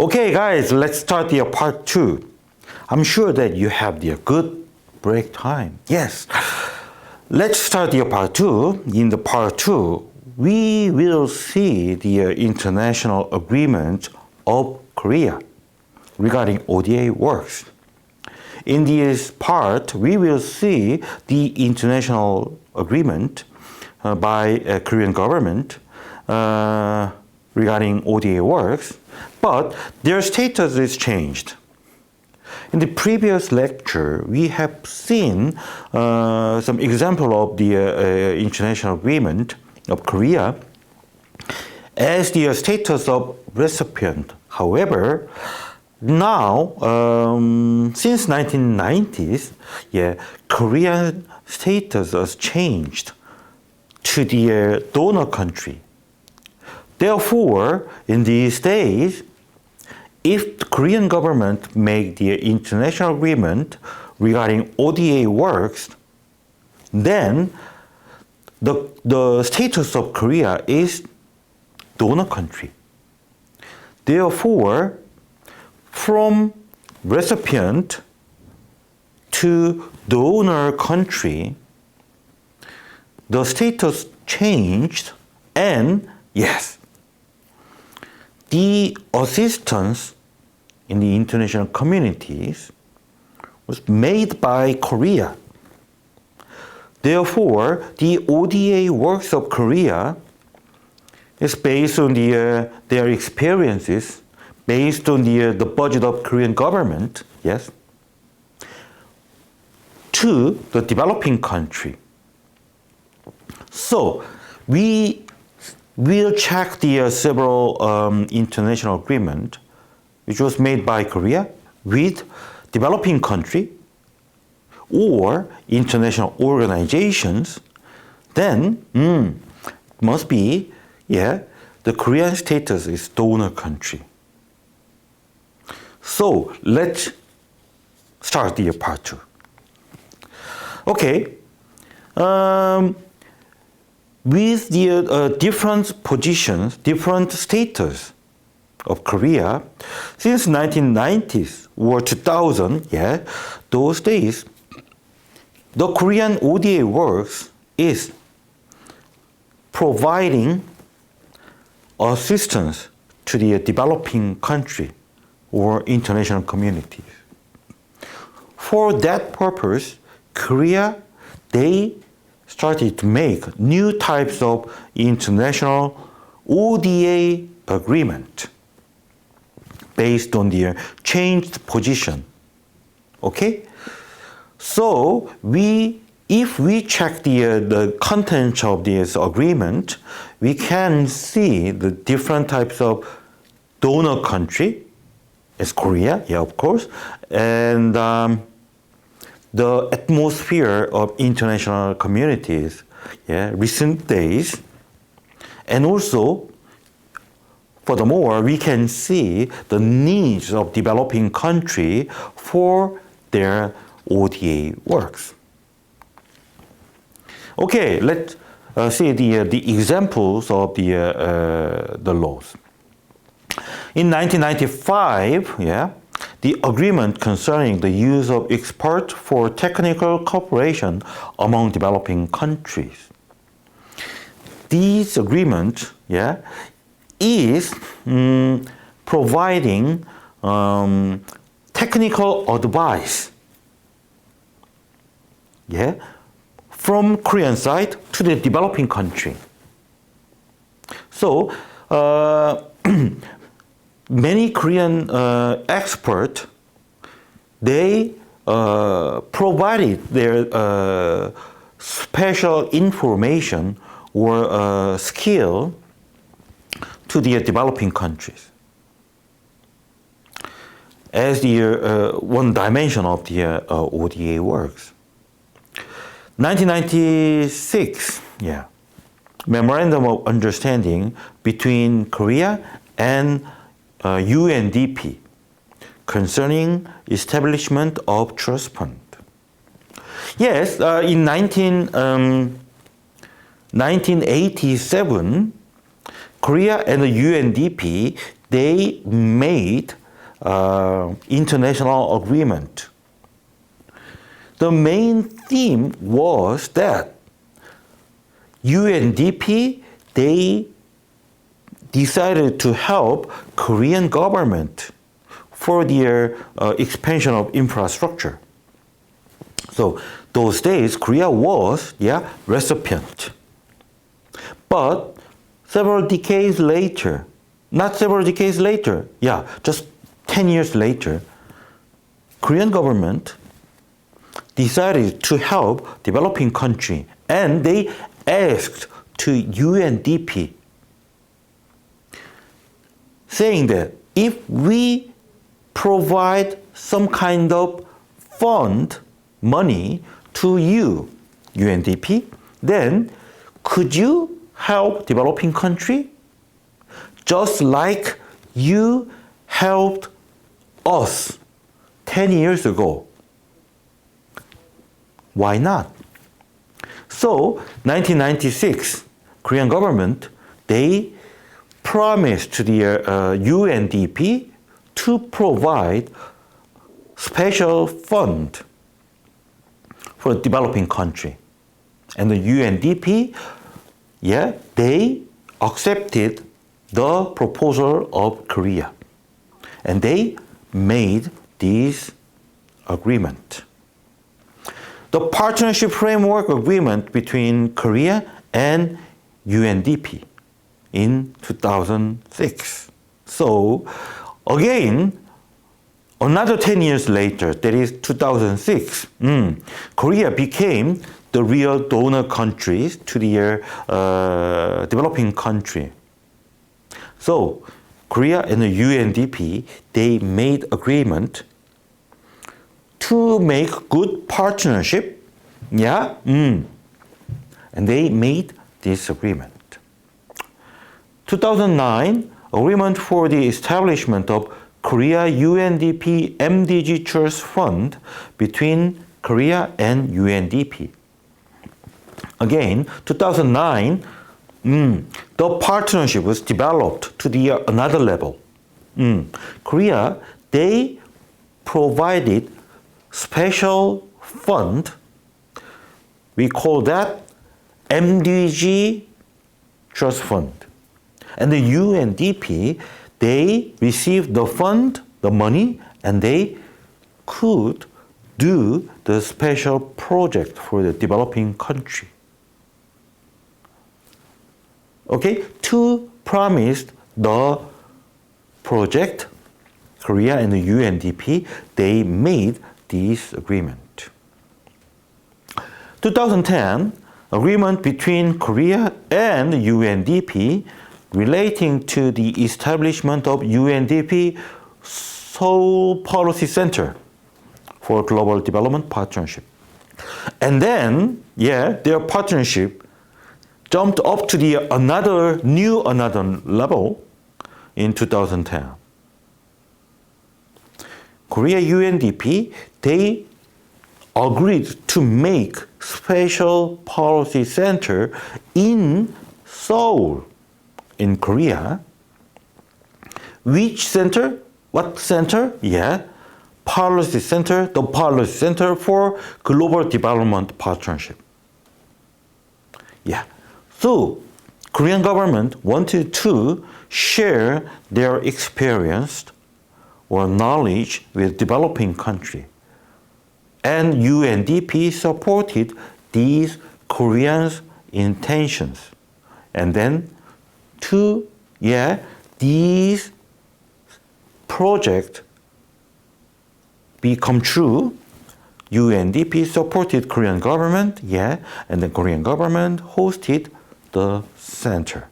Okay, guys, let's start the part 2. I'm sure that you have the good break time. Yes. Let's start the part 2. In the part 2, we will see the international agreement of Korea regarding ODA works. In this part, we will see the international agreement by Korean government regarding ODA works, but their status is changed. In the previous lecture, we have seen some example of the international agreement of Korea as the status of recipient. However, now, since 1990s, Korean status has changed to the donor country. Therefore, in these days, if the Korean government make the international agreement regarding ODA works, then the status of Korea is donor country. Therefore, from recipient to donor country, the status changed, and yes, the assistance in the international communities was made by Korea. Therefore, the ODA works of Korea is based on their experiences, based on the budget of Korean government, yes, to the developing country. So, we will check the several international agreement which was made by Korea with developing country or international organizations. Then must be the Korean status is donor country. So let's start the part 2. Okay. With the different positions, different status of Korea, since 1990s or 2000, those days, the Korean ODA works is providing assistance to the developing country or international communities. For that purpose, Korea, they started to make new types of international ODA agreement based on their changed position. Okay? So if we check the content of this agreement, we can see the different types of donor country, as Korea, of course, and the atmosphere of international communities, recent days. And also, furthermore, we can see the needs of developing country for their ODA works. Okay, let's see the examples of the laws. In 1995, the agreement concerning the use of export for technical cooperation among developing countries. This agreement, is providing technical advice, from Korean side to the developing country. So, many Korean experts, they provided their special information or skill to the developing countries as the one dimension of the ODA works. 1996, Memorandum of Understanding between Korea and UNDP concerning establishment of trust fund. Yes, in 1987, Korea and the UNDP, they made international agreement. The main theme was that UNDP, they decided to help Korean government for their expansion of infrastructure. So those days, Korea was, recipient. But several decades later, not several decades later, just 10 years later, Korean government decided to help developing country, and they asked to UNDP, saying that if we provide some kind of fund, money to you, UNDP, then could you help developing country just like you helped us 10 years ago? Why not? So, 1996, Korean government, they promised to the UNDP to provide special fund for developing country. And the UNDP, they accepted the proposal of Korea. And they made this agreement. The partnership framework agreement between Korea and UNDP in 2006. So again, another 10 years later, that is 2006, Korea became the real donor countries to the developing country. So Korea and the UNDP, they made agreement to make good partnership, and they made this agreement. 2009, agreement for the establishment of Korea UNDP MDG Trust Fund between Korea and UNDP. Again, 2009, the partnership was developed to the another level. Korea, they provided special fund. We call that MDG Trust Fund. And the UNDP, they received the fund, the money, and they could do the special project for the developing country. Okay, to promise the project, Korea and the UNDP, they made this agreement. 2010, agreement between Korea and UNDP relating to the establishment of UNDP Seoul Policy Center for Global Development Partnership. And then, their partnership jumped up to the another level in 2010. Korea UNDP, they agreed to make special policy center in Seoul, in Korea. Which center? What center? Policy center, the policy center for global development partnership. So, Korean government wanted to share their experience or knowledge with developing country. And UNDP supported these Koreans' intentions. And then these projects become true. UNDP supported Korean government, and the Korean government hosted the center.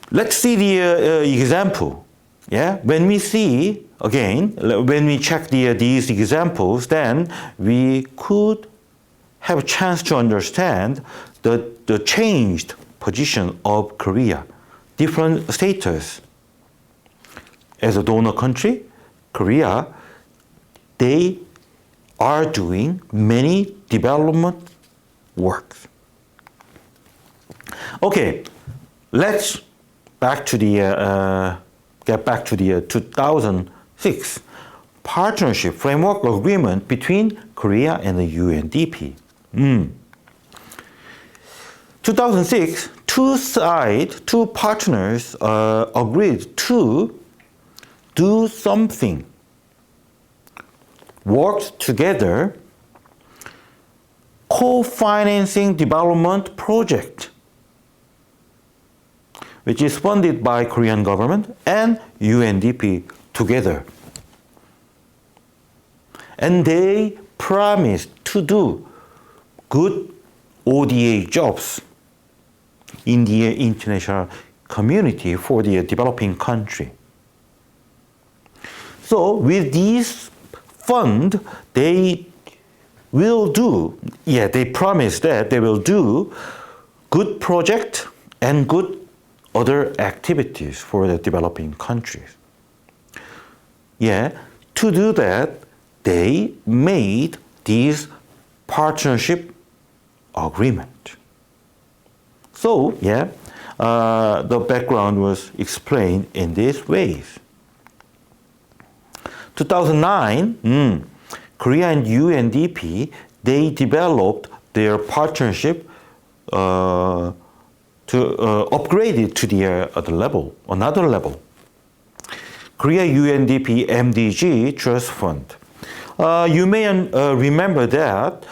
Let's see the example. When we see, again, when we check these examples, then we could have a chance to understand the changed position of Korea, different status. As a donor country, Korea, they are doing many development works. Okay, let's back to the get back to the 2006 partnership framework agreement between Korea and the UNDP. 2006, two partners agreed to do something, worked together, co-financing development project, which is funded by Korean government and UNDP together. And they promised to do good ODA jobs in the international community for the developing country. So with these funds, they promise that they will do good project and good other activities for the developing countries. To do that, they made this partnership agreement. So, the background was explained in these ways. 2009, Korea and UNDP, they developed their partnership to upgrade it to the another level. Korea UNDP MDG Trust Fund. You may remember that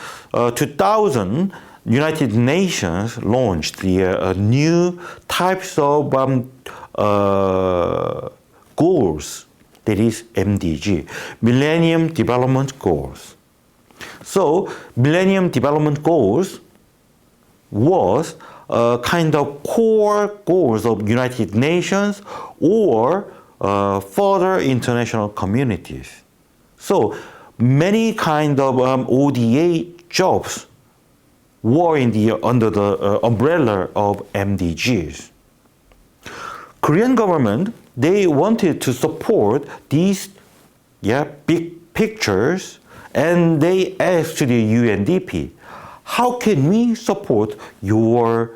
2000 United Nations launched the new types of goals, that is MDG, Millennium Development Goals. So Millennium Development Goals was kind of core goals of United Nations or further international communities. So many kind of ODA jobs were under the umbrella of MDGs. Korean government, they wanted to support these big pictures, and they asked to the UNDP, how can we support your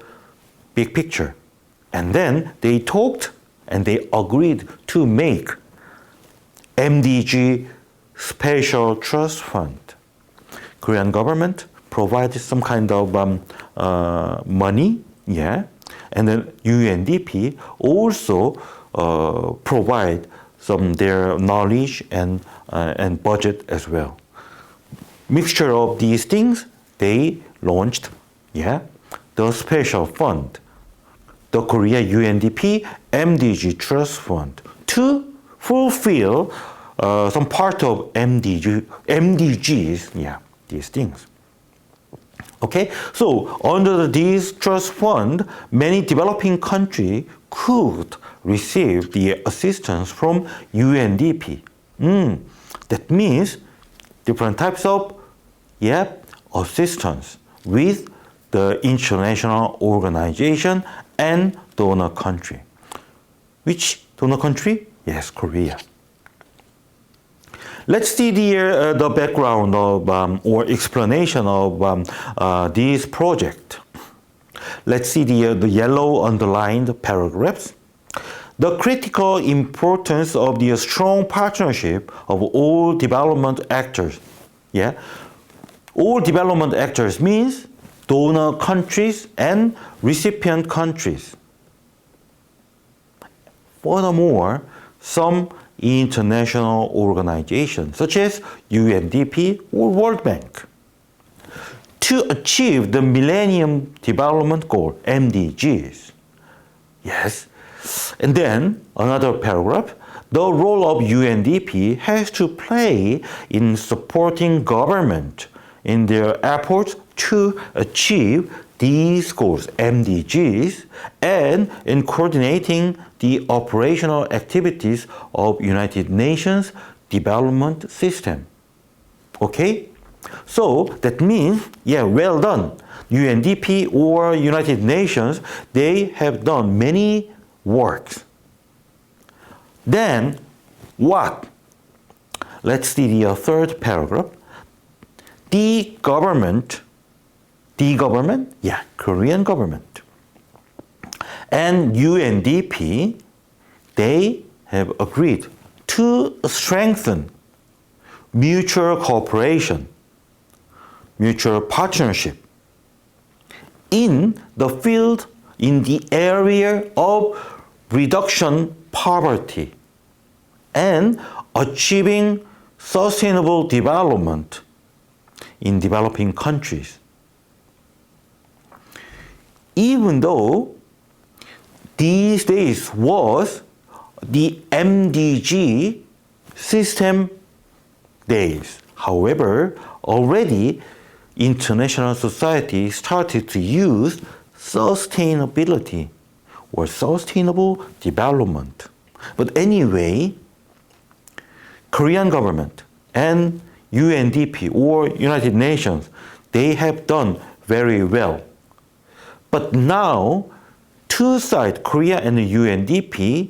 big picture? And then they talked and they agreed to make MDG Special Trust Fund. Korean government provided some kind of money, and then UNDP also provide some their knowledge and budget as well. Mixture of these things, they launched, the special fund, the Korea UNDP MDG Trust Fund, to fulfill some part of MDGs, these things. Okay, so under this trust fund, many developing countries could receive the assistance from UNDP. That means different types of assistance with the international organization and donor country. Which donor country? Yes, Korea. Let's see the background of or explanation of this project. Let's see the yellow underlined paragraphs. The critical importance of the strong partnership of all development actors. All development actors means donor countries and recipient countries. Furthermore, some international organizations such as UNDP or World Bank to achieve the Millennium Development Goal, MDGs. Yes. And then another paragraph, the role of UNDP has to play in supporting government in their efforts to achieve these goals, MDGs, and in coordinating the operational activities of United Nations development system. Okay? So that means, well done. UNDP or United Nations, they have done many works. Then, what? Let's see the third paragraph. The government, Korean government, and UNDP, they have agreed to strengthen mutual cooperation, mutual partnership in the field, in the area of reduction poverty and achieving sustainable development in developing countries. Even though these days was the MDG system days, however, already international society started to use sustainability or sustainable development. But anyway, Korean government and UNDP or United Nations, they have done very well. But now, two sides, Korea and the UNDP,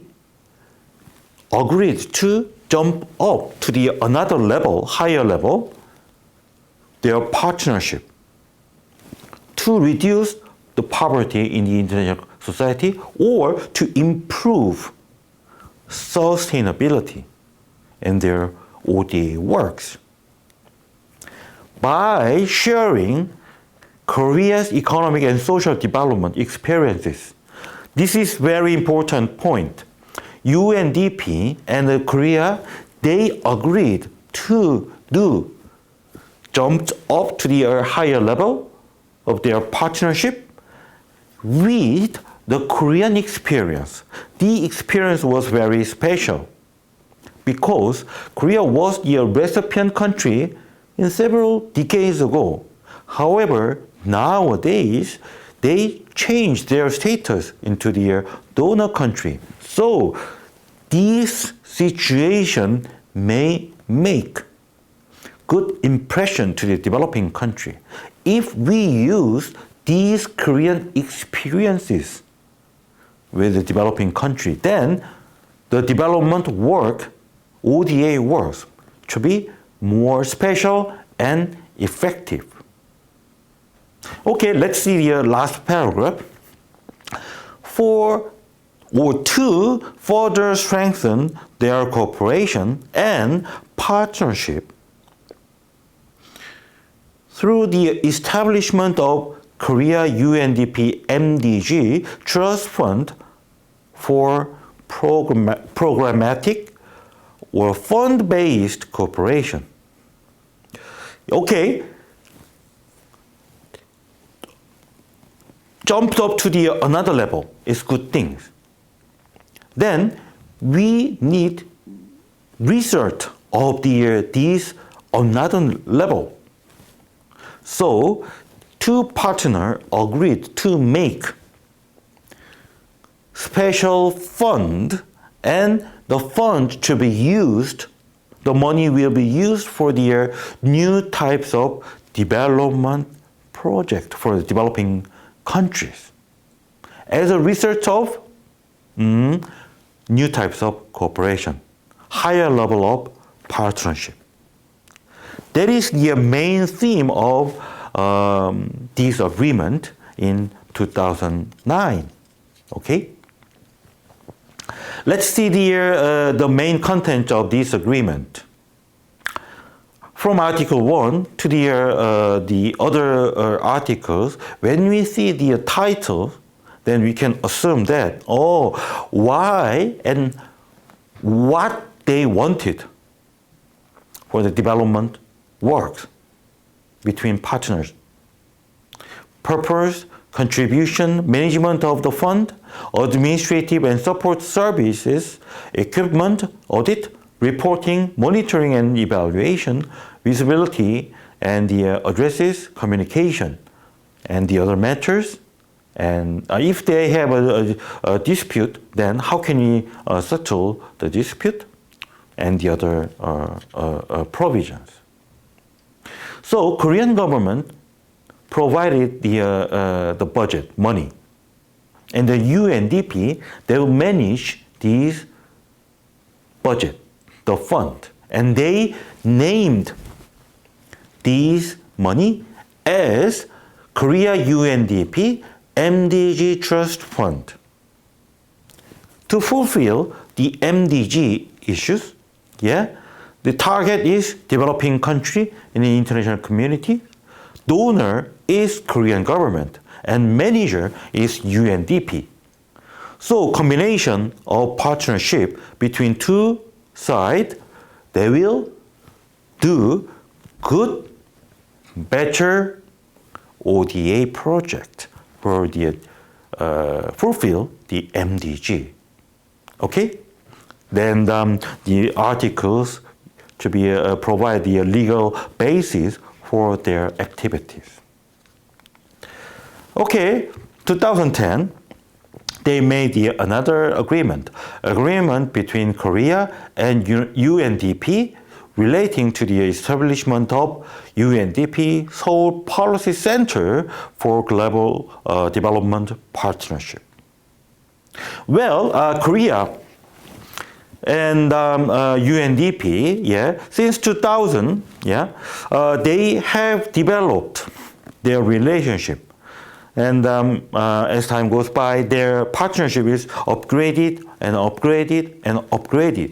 agreed to jump up to the another level, higher level, their partnership to reduce the poverty in the international society or to improve sustainability in their ODA works. By sharing Korea's economic and social development experiences, this is very important point. UNDP and Korea, they agreed to jumped up to the higher level of their partnership with the Korean experience. The experience was very special because Korea was the recipient country in several decades ago. However, nowadays, they changed their status into the donor country. So, this situation may make good impression to the developing country. If we use these Korean experiences with the developing country, then the development work, ODA works, should be more special and effective. Okay, let's see the last paragraph. To further strengthen their cooperation and partnership through the establishment of Korea UNDP MDG Trust Fund for programmatic or fund-based cooperation. Okay, jumped up to the another level is good things. Then we need research of these another level. So two partners agreed to make special fund, and the fund to be used, the money will be used for the new types of development project for the developing countries. As a result of new types of cooperation, higher level of partnership. That is the main theme of this agreement in 2009. Okay? Let's see the main content of this agreement. From Article 1 to the other articles, when we see the title, then we can assume that, why and what they wanted for the development works between partners. Purpose, contribution, management of the fund, administrative and support services, equipment, audit, reporting, monitoring and evaluation, visibility, and the addresses, communication, and the other matters. And if they have a dispute, then how can we settle the dispute and the other provisions? So Korean government provided the budget, money. And the UNDP, they will manage these budget, the fund. And they named these money as Korea UNDP MDG Trust Fund. to fulfill the MDG issues. Yeah, the target is developing country in the international community. Donor is Korean government and manager is UNDP. So combination of partnership between two sides, they will do good, better ODA project for the fulfill the MDG. Okay? Then the articles to be provide the legal basis for their activities. Okay, 2010, they made another agreement between Korea and UNDP relating to the establishment of UNDP Seoul Policy Center for Global Development Partnership. Well, Korea and UNDP, since 2000, they have developed their relationship. And as time goes by, their partnership is upgraded and upgraded and upgraded.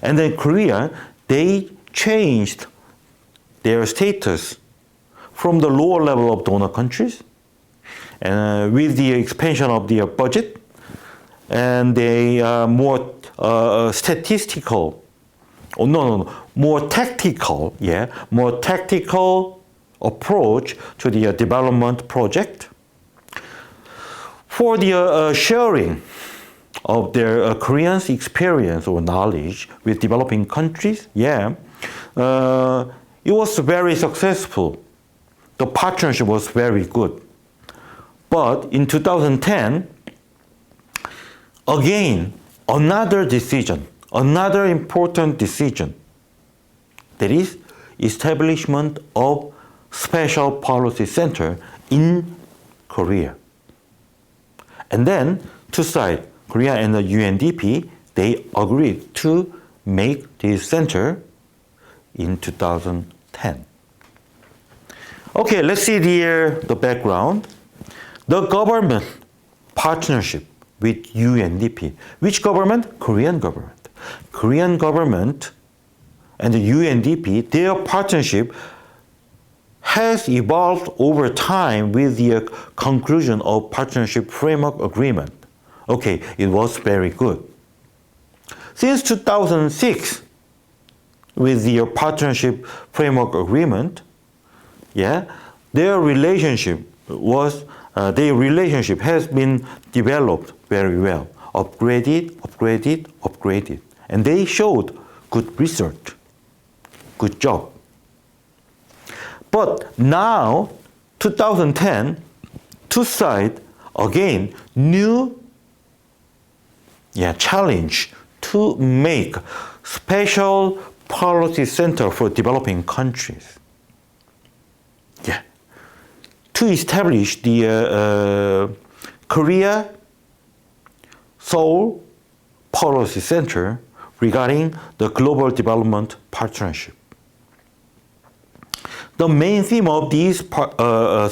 And then Korea, they changed their status from the lower level of donor countries and with the expansion of their budget and a more statistical, more tactical approach to the development project. For the sharing of their Koreans' experience or knowledge with developing countries, it was very successful. The partnership was very good. But in 2010, again, another important decision, that is establishment of Special Policy Center in Korea. And then two sides, Korea and the UNDP, they agreed to make this center in 2010. Okay, let's see the background. The government partnership with UNDP. Which government? Korean government. Korean government and the UNDP, their partnership has evolved over time with the conclusion of partnership framework agreement. Okay, it was very good. Since 2006, with the partnership framework agreement, their relationship has been developed very well, upgraded, and they showed good research, good job. But now, 2010, two sides again new challenge to make special policy center for developing countries. To establish the Korea Seoul Policy Center regarding the global development partnership. The main theme of this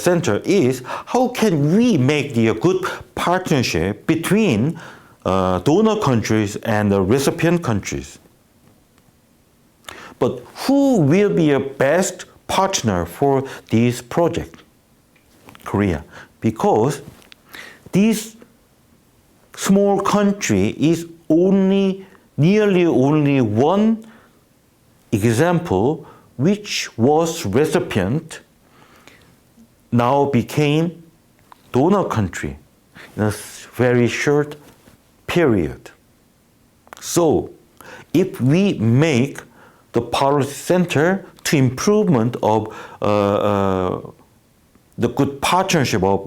center is how can we make the good partnership between donor countries and the recipient countries. But who will be a best partner for this project? Korea. Because this small country is nearly only one example which was recipient now became donor country in a very short period. So if we make the policy center to improvement of the good partnership of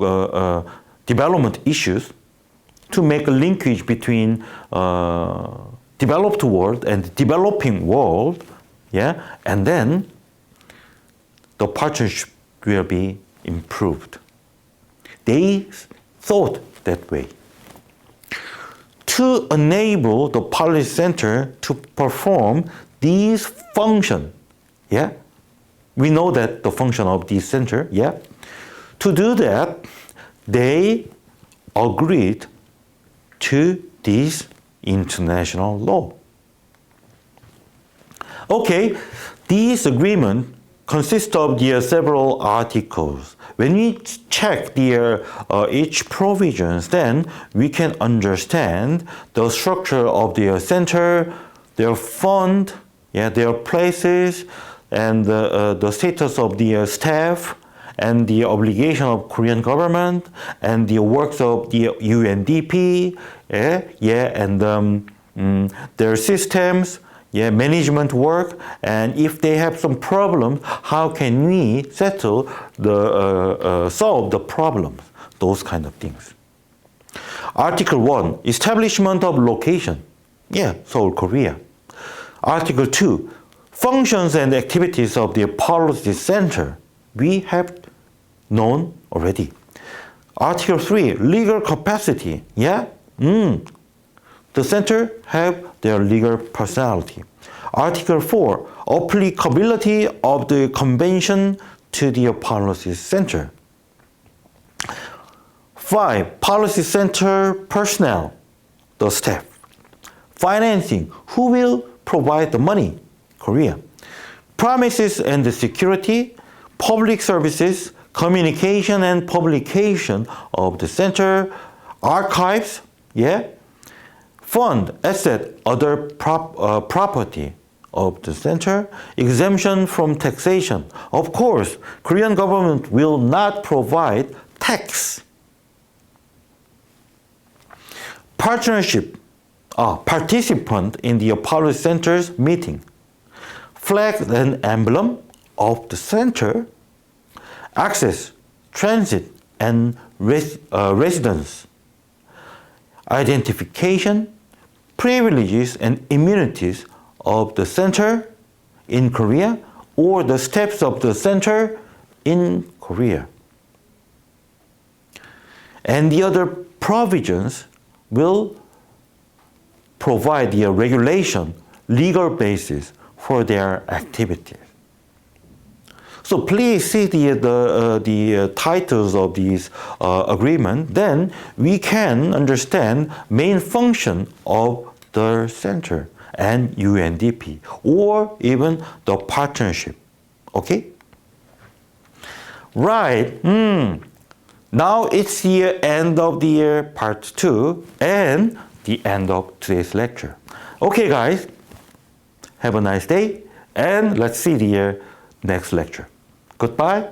development issues, to make a linkage between developed world and developing world, and then the partnership will be improved. They thought that way. To enable the policy center to perform these functions, we know that the function of this center, to do that, they agreed to this international law. Okay, this agreement consists of the several articles. When we check the each provisions, then we can understand the structure of their center, their fund, their places, and the status of the staff, and the obligation of Korean government, and the works of the UNDP, and their systems, management work, and if they have some problems, how can we settle solve the problems, those kind of things. Article 1, establishment of location, Seoul, Korea. Article 2, functions and activities of the policy center, we have known already. Article 3, legal capacity, the center have their legal personality. Article 4, applicability of the convention to the policy center. 5, policy center personnel, the staff. Financing, who will provide the money? Korea. Premises and the security, public services, communication and publication of the center, archives, fund, asset, other property of the center, exemption from taxation. Of course, Korean government will not provide tax. Partnership, participant in the policy center's meeting. Flag and emblem of the center. Access, transit, and residence. Identification, privileges and immunities of the center in Korea, or the steps of the center in Korea. And the other provisions will provide the regulation, legal basis for their activities. So please see the titles of these agreement. Then we can understand main function of the center and UNDP, or even the partnership. Okay? Right. Now it's the end of the part 2 and the end of today's lecture. Okay, guys. Have a nice day, and let's see the next lecture. Goodbye.